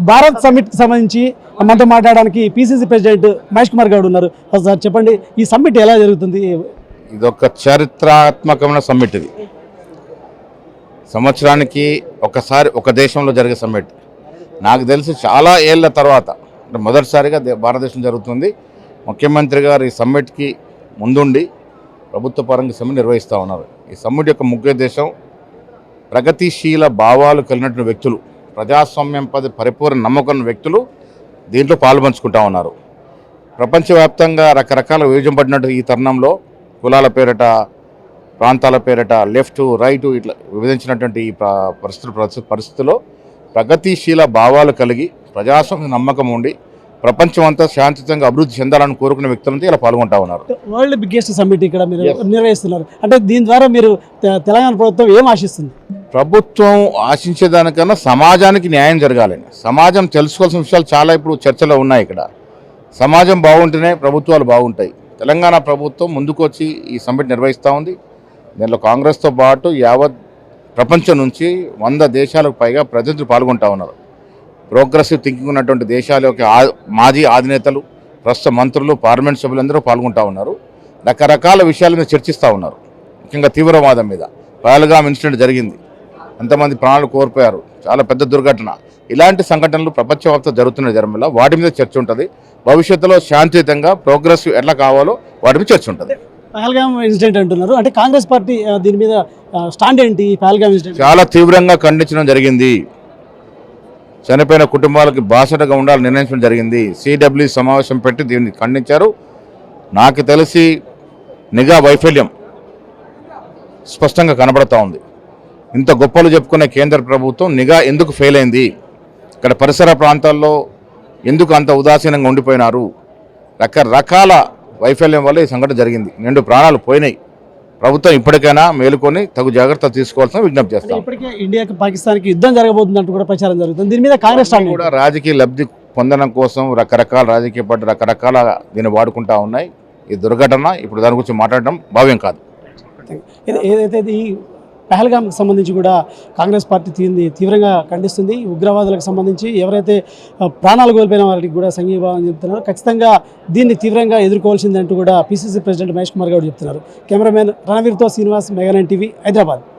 భారత్ సమ్మిట్కి సంబంధించి మనతో మాట్లాడడానికి పిసిసి ప్రెసిడెంట్ మహేష్ కుమార్ గౌడ్ ఉన్నారు. సార్ చెప్పండి, ఈ సమ్మిట్ ఎలా జరుగుతుంది? ఇదొక చారిత్రాత్మకమైన సమ్మిట్. ఇది సంవత్సరానికి ఒకసారి ఒక దేశంలో జరిగే సమ్మిట్. నాకు తెలిసి చాలా ఏళ్ల తర్వాత అంటే మొదటిసారిగా భారతదేశం జరుగుతుంది. ముఖ్యమంత్రి గారు ఈ సమ్మిట్కి ముందుండి ప్రభుత్వ పరంగా సమ్మిట్ నిర్వహిస్తూ ఉన్నారు. ఈ సమ్మిట్ యొక్క ముఖ్య ఉద్దేశం ప్రగతిశీల భావాలు కలిగినటువంటి వ్యక్తులు, ప్రజాస్వామ్యంపై పరిపూర్ణ నమ్మకం వ్యక్తులు దీంట్లో పాల్పంచుకుంటా ఉన్నారు. ప్రపంచవ్యాప్తంగా రకరకాల విభజింపబడినట్టు ఈ తరుణంలో కులాల పేరిట, ప్రాంతాల పేరిట, లెఫ్ట్ రైటు ఇట్లా విభజించినటువంటి ఈ పరిస్థితుల్లో ప్రగతిశీల భావాలు కలిగి ప్రజాస్వామ్య నమ్మకం ఉండి ప్రపంచం అంతా శాంతియుతంగా అభివృద్ధి చెందాలని కోరుకునే వ్యక్తులంతా ఇలా పాల్గొంటా ఉన్నారు. వరల్డ్ బిగ్గెస్ట్ సమ్మిట్ ఇక్కడ మీరు నిర్వహిస్తున్నారు అంటే దీని ద్వారా మీరు తెలంగాణ ప్రభుత్వం ఏం ఆశిస్తుంది? ప్రభుత్వం ఆశించేదానికన్నా సమాజానికి న్యాయం జరగాలని, సమాజం తెలుసుకోవాల్సిన విషయాలు చాలా ఇప్పుడు చర్చలో ఉన్నాయి. ఇక్కడ సమాజం బాగుంటేనే ప్రభుత్వాలు బాగుంటాయి. తెలంగాణ ప్రభుత్వం ముందుకొచ్చి ఈ సమ్మిట్ నిర్వహిస్తూ ఉంది. దీనిలో కాంగ్రెస్తో పాటు యావత్ ప్రపంచం నుంచి 100 దేశాలకు పైగా ప్రతినిధులు పాల్గొంటూ ఉన్నారు. ప్రోగ్రెసివ్ థింకింగ్ ఉన్నటువంటి దేశాల యొక్క మాజీ అధినేతలు, ప్రస్తుత మంత్రులు, పార్లమెంట్ సభ్యులందరూ పాల్గొంటూ ఉన్నారు. రకరకాల విషయాల మీద చర్చిస్తూ ఉన్నారు. ముఖ్యంగా తీవ్రవాదం మీద. పహల్గామ్ ఇన్సిడెంట్ జరిగింది, ఎంతమంది ప్రాణాలు కోల్పోయారు, చాలా పెద్ద దుర్ఘటన. ఇలాంటి సంఘటనలు ప్రపంచవ్యాప్తంగా జరుగుతున్న జరమల్ల వాటి మీద చర్చ ఉంటుంది. భవిష్యత్తులో శాంతియుతంగా ప్రోగ్రెసివ్ ఎట్లా కావాలో వాటి మీద చర్చ ఉంటుంది. పహల్గామ్ ఇన్సిడెంట్ అంటున్నారు, అంటే కాంగ్రెస్ పార్టీ దీని మీద స్టాండ్ ఏంటి? పహల్గామ్ ఇన్సిడెంట్ చాలా తీవ్రంగా ఖండించడం జరిగింది. చనిపోయిన కుటుంబాలకి బాసటగా ఉండాలని నిర్ణయించడం జరిగింది. సిడబ్ల్యూ సమావేశం పెట్టి దీన్ని ఖండించారు. నాకు తెలిసి నిఘా వైఫల్యం స్పష్టంగా కనబడతా ఉంది. ఇంత గొప్పలు చెప్పుకునే కేంద్ర ప్రభుత్వం నిఘా ఎందుకు ఫెయిల్ అయింది? ఇక్కడ పరిసర ప్రాంతాల్లో ఎందుకు అంత ఉదాసీనంగా ఉండిపోయినారు? రకరకాల వైఫల్యం వల్ల ఈ సంఘటన జరిగింది. 2 ప్రాణాలు పోయినాయి. ప్రభుత్వం ఇప్పటికైనా మేలుకొని తగు జాగ్రత్త తీసుకోవాల్సిన విజ్ఞప్తి చేస్తాం. ఇప్పటికే ఇండియాకి పాకిస్తాన్కి యుద్ధం జరగబోతుందంటూ కూడా ప్రచారం జరుగుతుంది. దీని మీద కాంగ్రెస్ కూడా రాజకీయ లబ్ధి పొందడం కోసం రకరకాల రాజకీయ పార్టీ రకరకాల దీన్ని వాడుకుంటా ఉన్నాయి. ఈ దుర్ఘటన ఇప్పుడు దాని గురించి మాట్లాడడం భావ్యం కాదు. ఏదైతే ఈ పహల్గామ్కి సంబంధించి కూడా కాంగ్రెస్ పార్టీ తీవ్రంగా ఖండిస్తుంది. ఉగ్రవాదులకు సంబంధించి ఎవరైతే ప్రాణాలు కోల్పోయిన వారికి కూడా సంఘీభావం చెప్తున్నారు. ఖచ్చితంగా దీన్ని తీవ్రంగా ఎదుర్కోవాల్సిందంటూ కూడా పిసిసి ప్రెసిడెంట్ మహేష్ కుమార్ గౌడ్ చెప్తున్నారు. కెమెరామెన్ రణవీర్తో శ్రీనివాస్, మెగా 9 టీవీ, హైదరాబాద్.